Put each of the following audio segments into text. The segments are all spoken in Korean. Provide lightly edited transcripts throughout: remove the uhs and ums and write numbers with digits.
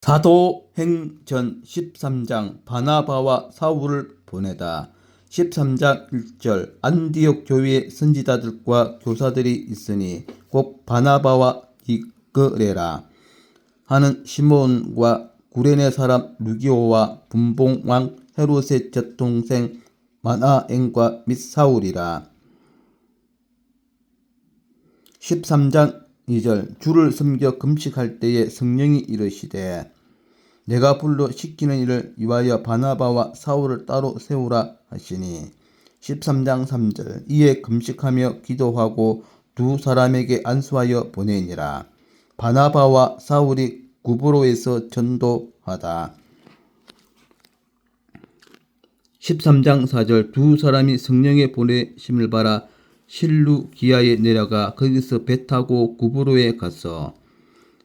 사도행전 13장 바나바와 사울을 보내다. 13장 1절 안디옥 교회의 선지자들과 교사들이 있으니 꼭 바나바와 니그레라 하는 시몬과 구레네 사람 루기오와 분봉왕 헤롯의 젖동생 마나엔과 및 사울이라. 13장 2절 주를 섬겨 금식할 때에 성령이 이르시되 내가 불러 시키는 일을 위하여 바나바와 사울을 따로 세우라 하시니. 13장 3절 이에 금식하며 기도하고 두 사람에게 안수하여 보내니라. 바나바와 사울이 구브로에서 전도하다. 13장 4절 두 사람이 성령의 보내심을 받아 실루기아에 내려가 거기서 배 타고 구브로에 갔어.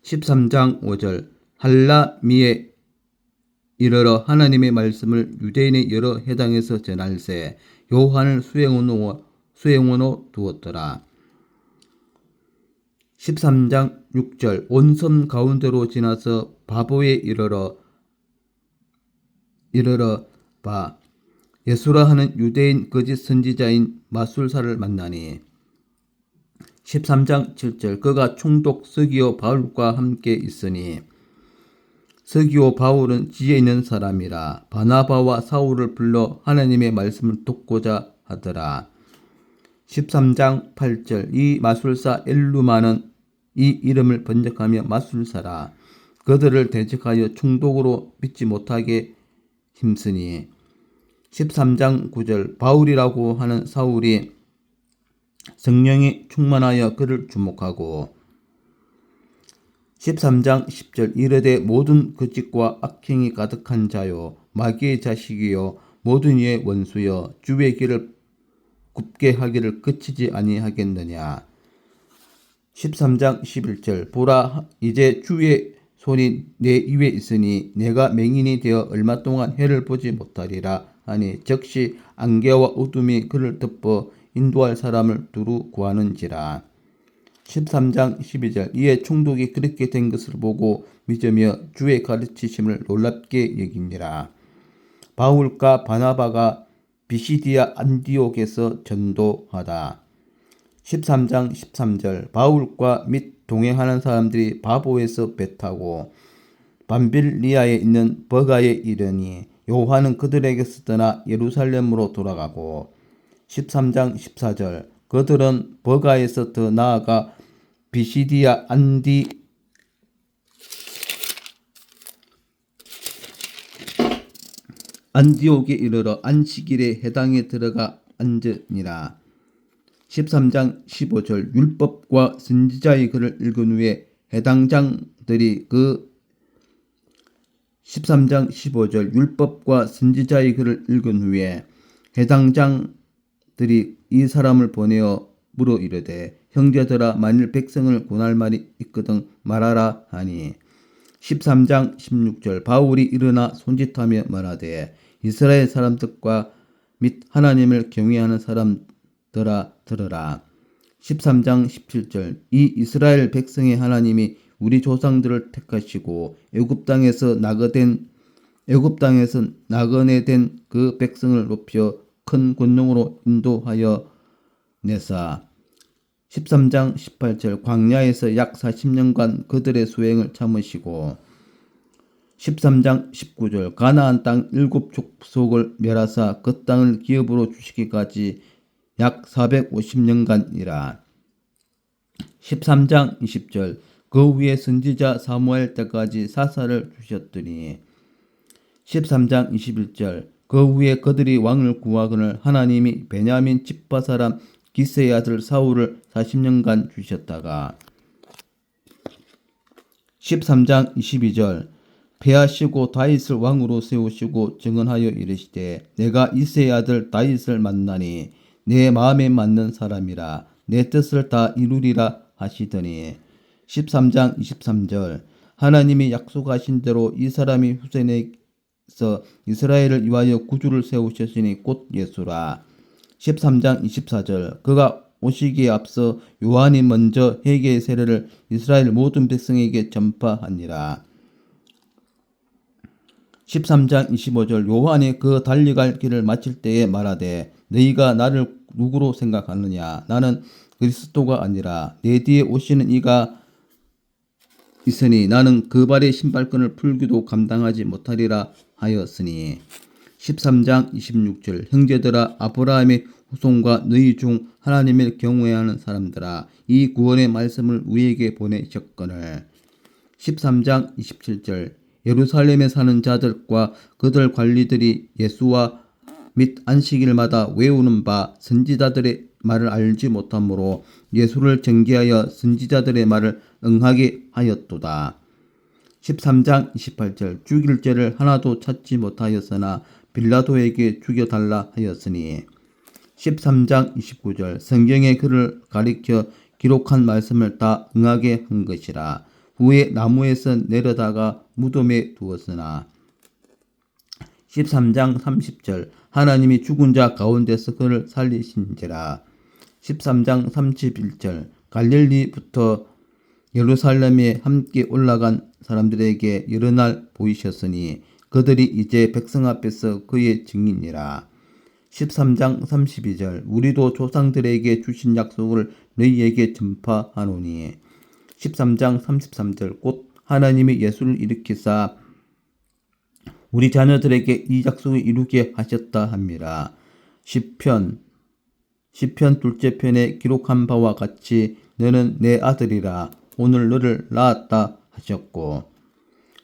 13장 5절 할라미에 이르러 하나님의 말씀을 유대인의 여러 회당에서 전할세 요한을 수행원으로 두었더라. 13장 6절 온 섬 가운데로 지나서 바보에 이르러 봐 예수라 하는 유대인 거짓 선지자인 마술사를 만나니. 13장 7절 그가 총독 서기오 바울과 함께 있으니 서기오 바울은 지혜 있는 사람이라 바나바와 사울을 불러 하나님의 말씀을 돕고자 하더라. 13장 8절 이 마술사 엘루마는 이 이름을 번역하며 마술사라. 그들을 대적하여 총독으로 믿지 못하게 힘쓰니. 13장 9절 바울이라고 하는 사울이 성령이 충만하여 그를 주목하고. 13장 10절 이르되 모든 거짓과 악행이 가득한 자요 마귀의 자식이요 모든 이의 원수여 주의 길을 굽게 하기를 그치지 아니하겠느냐. 13장 11절 보라 이제 주의 손이 내 위에 있으니 내가 맹인이 되어 얼마 동안 해를 보지 못하리라 하니 즉시 안개와 어둠이 그를 덮어 인도할 사람을 두루 구하는지라. 13장 12절 이에 총독이 그렇게 된 것을 보고 믿으며 주의 가르치심을 놀랍게 여기니라. 바울과 바나바가 비시디아 안디옥에서 전도하다. 13장 13절 바울과 및 동행하는 사람들이 바보에서 배 타고 밤빌리아에 있는 버가에 이르니 요한은 그들에게서 떠나 예루살렘으로 돌아가고. 13장 14절 그들은 버가에서 더 나아가 비시디아 안디옥에 이르러 안식일에 회당에 들어가 앉으니라. 13장 15절 율법과 선지자의 글을 읽은 후에 해당장들이 13장 15절 율법과 선지자의 글을 읽은 후에 해당장들이 이 사람을 보내어 물어 이르되 형제들아 만일 백성을 권할 말이 있거든 말하라 하니. 13장 16절 바울이 일어나 손짓하며 말하되 이스라엘 사람들과 및 하나님을 경외하는 사람들아 들으라. 13장 17절 이 이스라엘 백성의 하나님이 우리 조상들을 택하시고 애굽 땅에서 나그네된 그 백성을 높여 큰 권능으로 인도하여 내사. 13장 18절 광야에서 약 40년간 그들의 수행을 참으시고. 13장 19절 가나안 땅 7족속을 멸하사 그 땅을 기업으로 주시기까지 약 450년간이라. 13장 20절 그 위에 선지자 사무엘 때까지 사사를 주셨더니. 13장 21절 그 위에 그들이 왕을 구하거늘 하나님이 베냐민 지파 사람 기스의 아들 사울을 40년간 주셨다가. 13장 22절 패하시고 다윗을 왕으로 세우시고 증언하여 이르시되 내가 이새의 아들 다윗을 만나니 내 마음에 맞는 사람이라 내 뜻을 다 이루리라 하시더니. 13장 23절 하나님이 약속하신 대로 이 사람이 후세에서 이스라엘을 위하여 구주를 세우셨으니 곧 예수라. 13장 24절 그가 오시기에 앞서 요한이 먼저 회개의 세례를 이스라엘 모든 백성에게 전파하니라. 13장 25절 요한이 그 달려갈 길을 마칠 때에 말하되 너희가 나를 누구로 생각하느냐 나는 그리스도가 아니라 내 뒤에 오시는 이가 있으니 나는 그 발의 신발끈을 풀기도 감당하지 못하리라 하였으니 13장 26절 형제들아 아브라함의 후손과 너희 중 하나님을 경외하는 사람들아 이 구원의 말씀을 우리에게 보내셨거늘 13장 27절 예루살렘에 사는 자들과 그들 관리들이 예수와 및 안식일마다 외우는 바 선지자들의 말을 알지 못하므로 예수를 정죄하여 선지자들의 말을 응하게 하였도다. 13장 28절 죽일 죄를 하나도 찾지 못하였으나 빌라도에게 죽여달라 하였으니 13장 29절 성경의 글을 가리켜 기록한 말씀을 다 응하게 한 것이라. 후에 나무에서 내려다가 무덤에 두었으나 13장 30절 하나님이 죽은 자 가운데서 그를 살리신지라. 13장 31절 갈릴리부터 예루살렘에 함께 올라간 사람들에게 여러 날 보이셨으니 그들이 이제 백성 앞에서 그의 증인이라. 13장 32절 우리도 조상들에게 주신 약속을 너희에게 전파하노니 13장 33절 곧 하나님이 예수를 일으키사 우리 자녀들에게 이 약속을 이루게 하셨다 함이라. 시편 둘째 편에 기록한 바와 같이 너는 내 아들이라 오늘 너를 낳았다 하셨고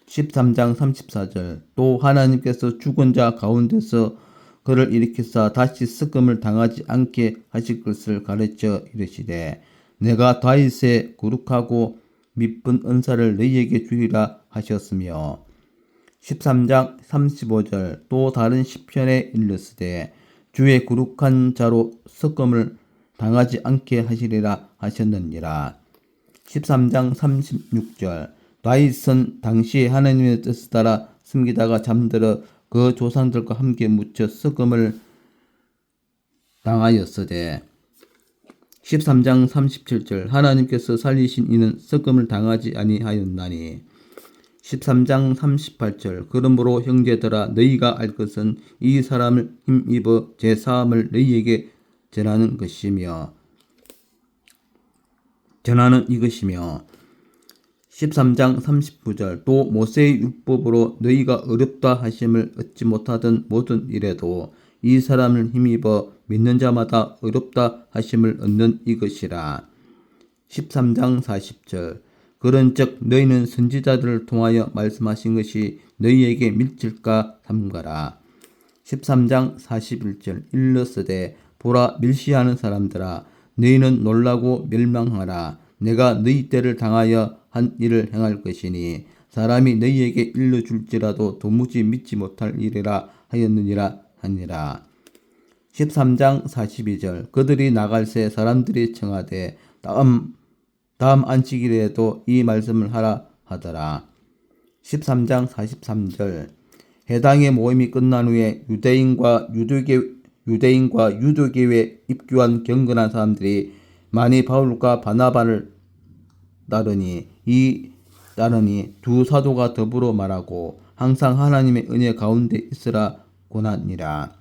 13장 34절 또 하나님께서 죽은 자 가운데서 그를 일으키사 다시 썩음을 당하지 않게 하실 것을 가르쳐 이르시되 내가 다윗의 거룩하고 미쁜 은사를 너희에게 주리라 하셨으며 13장 35절 또 다른 시편에 일렀으되 주의 거룩한 자로 썩음을 당하지 않게 하시리라 하셨느니라. 13장 36절 다윗은 당시에 하나님의 뜻을 따라 숨기다가 잠들어 그 조상들과 함께 묻혀 썩음을 당하였으되 13장 37절 하나님께서 살리신 이는 썩음을 당하지 아니하였나니 13장 38절 그러므로 형제들아 너희가 알 것은 이 사람을 힘입어 제 사함을 너희에게 전하는 이것이며 13장 39절 또 모세의 율법으로 너희가 어렵다 하심을 얻지 못하던 모든 일에도 이 사람을 힘입어 믿는 자마다 어렵다 하심을 얻는 이것이라. 13장 40절 그런즉 너희는 선지자들을 통하여 말씀하신 것이 너희에게 밀칠까 삼가라. 13장 41절 일러스되 보라 밀시하는 사람들아 너희는 놀라고 멸망하라. 내가 너희 때를 당하여 한 일을 행할 것이니 사람이 너희에게 일러줄지라도 도무지 믿지 못할 일이라 하였느니라 하니라. 13장 42절 그들이 나갈새 사람들이 청하되 다음 안식일에도 이 말씀을 하라 하더라. 13장 43절 해당의 모임이 끝난 후에 유대인과 유대교에 입교한 경건한 사람들이 많이 바울과 바나바를 따르니 두 사도가 더불어 말하고 항상 하나님의 은혜 가운데 있으라 권하니라.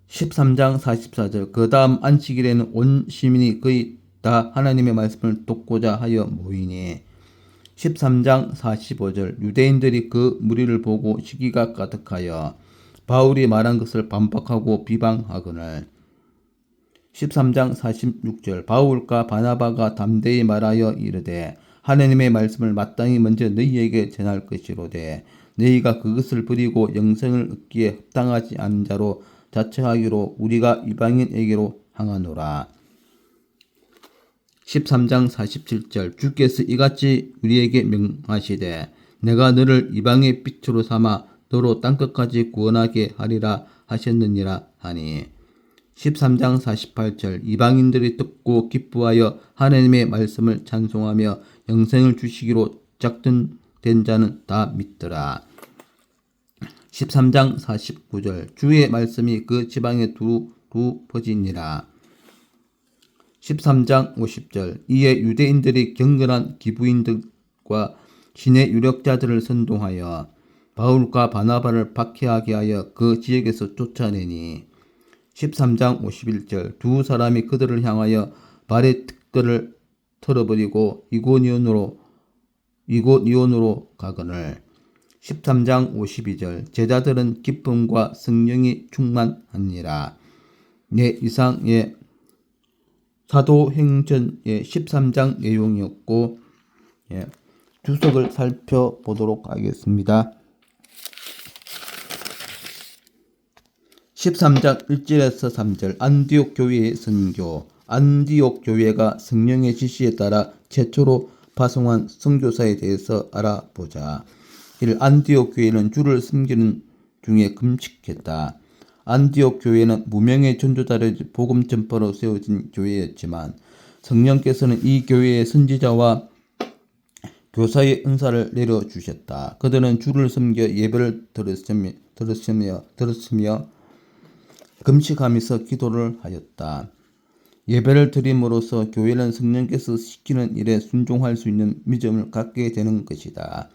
13장 44절 그 다음 안식일에는 온 시민이 거의 다 하나님의 말씀을 듣고자 하여 모이니 13장 45절 유대인들이 그 무리를 보고 시기가 가득하여 바울이 말한 것을 반박하고 비방하거늘 13장 46절 바울과 바나바가 담대히 말하여 이르되 하나님의 말씀을 마땅히 먼저 너희에게 전할 것이로되 너희가 그것을 버리고 영생을 얻기에 합당하지 않은 자로 자처하기로 우리가 이방인에게로 향하노라. 13장 47절 주께서 이같이 우리에게 명하시되 내가 너를 이방의 빛으로 삼아 너로 땅끝까지 구원하게 하리라 하셨느니라 하니 13장 48절 이방인들이 듣고 기뻐하여 하나님의 말씀을 찬송하며 영생을 주시기로 작정된 자는 다 믿더라. 13장 49절 주의 말씀이 그 지방에 두루 퍼지니라. 13장 50절 이에 유대인들이 경건한 기부인들과 신의 유력자들을 선동하여 바울과 바나바를 박해하게 하여 그 지역에서 쫓아내니 13장 51절 두 사람이 그들을 향하여 발의 턱걸을 털어버리고 이고니온으로 가거늘 13장 52절 제자들은 기쁨과 성령이 충만하니라. 네, 이상의 사도행전의 13장 내용이었고 주석을 살펴보도록 하겠습니다. 13장 1절에서 3절 안디옥 교회의 선교. 안디옥 교회가 성령의 지시에 따라 최초로 파송한 선교사에 대해서 알아보자. 1. 안디옥 교회는 주를 섬기는 중에 금식했다. 안디옥 교회는 무명의 전도자를 복음 전파로 세워진 교회였지만 성령께서는 이 교회의 선지자와 교사의 은사를 내려주셨다. 그들은 주를 섬겨 예배를 들었으며 금식하면서 기도를 하였다. 예배를 드림으로써 교회는 성령께서 시키는 일에 순종할 수 있는 믿음을 갖게 되는 것이다.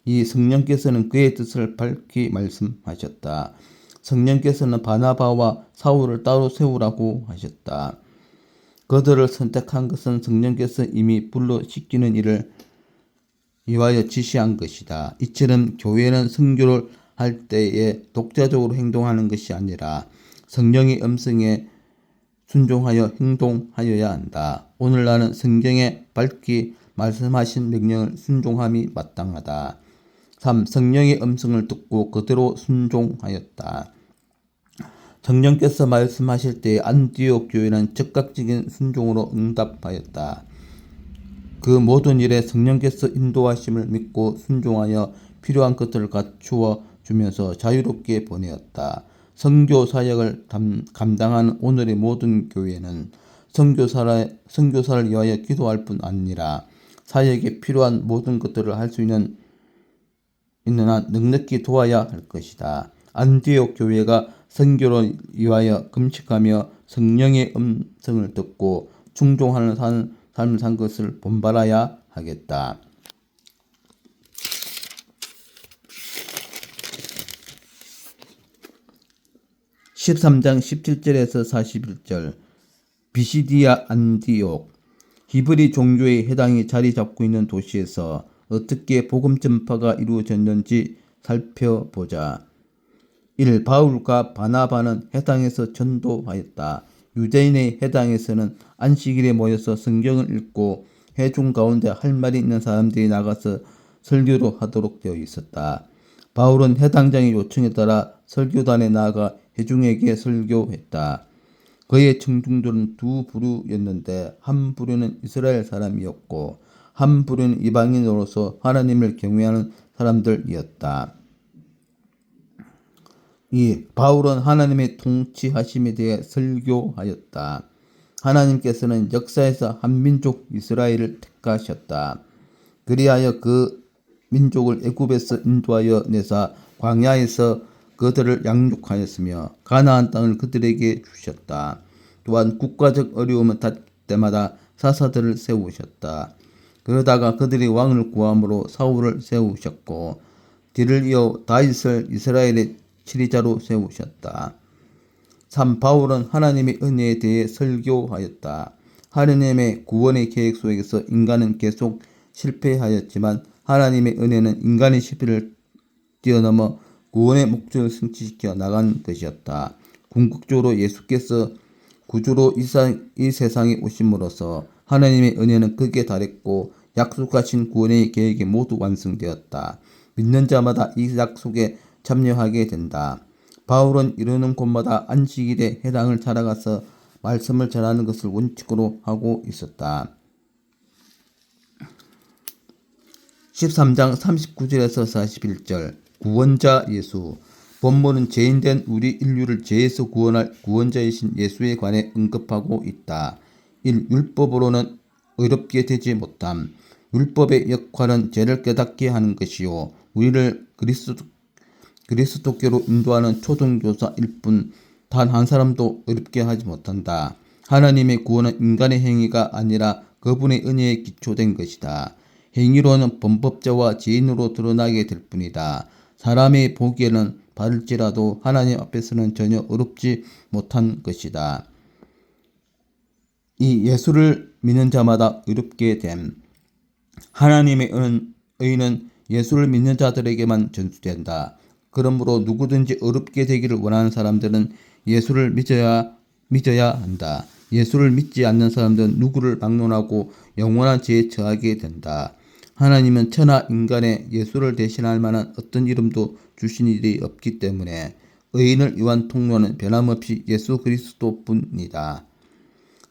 이 성령께서는 그의 뜻을 밝히 말씀하셨다. 성령께서는 바나바와 사울을 따로 세우라고 하셨다. 그들을 선택한 것은 성령께서 이미 불러 시키는 일을 위하여 지시한 것이다. 이처럼 교회는 선교를 할 때에 독자적으로 행동하는 것이 아니라 성령의 음성에 순종하여 행동하여야 한다. 오늘날은 성경에 밝히 말씀하신 명령을 순종함이 마땅하다. 3. 성령의 음성을 듣고 그대로 순종하였다. 성령께서 말씀하실 때 안디옥 교회는 즉각적인 순종으로 응답하였다. 그 모든 일에 성령께서 인도하심을 믿고 순종하여 필요한 것들을 갖추어 주면서 자유롭게 보내었다. 선교 사역을 감당하는 오늘의 모든 교회는 선교사를 위하여 기도할 뿐 아니라 사역에 필요한 모든 것들을 할 수 있는 한 넉넉히 도와야 할 것이다. 안디옥 교회가 선교를 위하여 금식하며 성령의 음성을 듣고 충종하는 삶을 산 것을 본받아야 하겠다. 13장 17절에서 41절 비시디아 안디옥 히브리 종교의 해당이 자리 잡고 있는 도시에서 어떻게 복음 전파가 이루어졌는지 살펴보자. 1. 바울과 바나바는 해당에서 전도하였다. 유대인의 해당에서는 안식일에 모여서 성경을 읽고 회중 가운데 할 말이 있는 사람들이 나가서 설교도 하도록 되어 있었다. 바울은 해당장의 요청에 따라 설교단에 나아가 회중에게 설교했다. 그의 청중들은 두 부류였는데 한 부류는 이스라엘 사람이었고 한 부류는 이방인으로서 하나님을 경외하는 사람들이었다. 2. 바울은 하나님의 통치하심에 대해 설교하였다. 하나님께서는 역사에서 한 민족 이스라엘을 택하셨다. 그리하여 그 민족을 애굽에서 인도하여 내사 광야에서 그들을 양육하였으며 가나안 땅을 그들에게 주셨다. 또한 국가적 어려움을 닿을 때마다 사사들을 세우셨다. 그러다가 그들이 왕을 구함으로 사울을 세우셨고 뒤를 이어 다윗을 이스라엘의 치리자로 세우셨다. 3. 바울은 하나님의 은혜에 대해 설교하였다. 하나님의 구원의 계획 속에서 인간은 계속 실패하였지만 하나님의 은혜는 인간의 실패를 뛰어넘어 구원의 목적을 성취시켜 나간 것이었다. 궁극적으로 예수께서 구주로 이 세상에 오심으로써 하나님의 은혜는 극에 달했고 약속하신 구원의 계획이 모두 완성되었다. 믿는 자마다 이 약속에 참여하게 된다. 바울은 이르는 곳마다 안식일에 해당을 찾아가서 말씀을 전하는 것을 원칙으로 하고 있었다. 13장 39절에서 41절 구원자 예수 본문은 죄인된 우리 인류를 죄에서 구원할 구원자이신 예수에 관해 언급하고 있다. 1. 율법으로는 의롭게 되지 못함. 율법의 역할은 죄를 깨닫게 하는 것이요 우리를 그리스도께로 인도하는 초등교사일 뿐 단 한 사람도 의롭게 하지 못한다. 하나님의 구원은 인간의 행위가 아니라 그분의 은혜에 기초된 것이다. 행위로는 범법자와 죄인으로 드러나게 될 뿐이다. 사람이 보기에는 바를지라도 하나님 앞에서는 전혀 어렵지 못한 것이다. 이 예수를 믿는 자마다 의롭게 됨. 하나님의 의는 예수를 믿는 자들에게만 전수된다. 그러므로 누구든지 어렵게 되기를 원하는 사람들은 예수를 믿어야 한다. 예수를 믿지 않는 사람들은 누구를 막론하고 영원한 죄에 처하게 된다. 하나님은 천하 인간에 예수를 대신할 만한 어떤 이름도 주신 일이 없기 때문에 의인을 위한 통로는 변함없이 예수 그리스도뿐이다.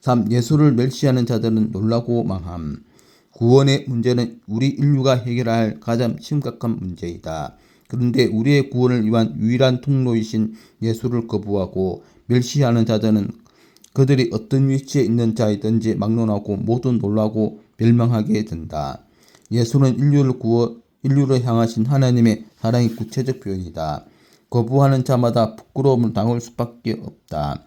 3. 예수를 멸시하는 자들은 놀라고 망함. 구원의 문제는 우리 인류가 해결해야 할 가장 심각한 문제이다. 그런데 우리의 구원을 위한 유일한 통로이신 예수를 거부하고 멸시하는 자들은 그들이 어떤 위치에 있는 자이든지 막론하고 모두 놀라고 멸망하게 된다. 예수는 인류를 향하신 하나님의 사랑의 구체적 표현이다. 거부하는 자마다 부끄러움을 당할 수밖에 없다.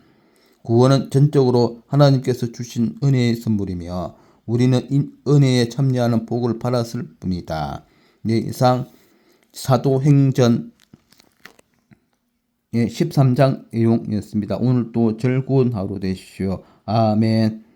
구원은 전적으로 하나님께서 주신 은혜의 선물이며 우리는 이 은혜에 참여하는 복을 받았을 뿐이다. 네, 이상 사도행전 13장 내용이었습니다. 오늘도 즐거운 하루 되십시오. 아멘.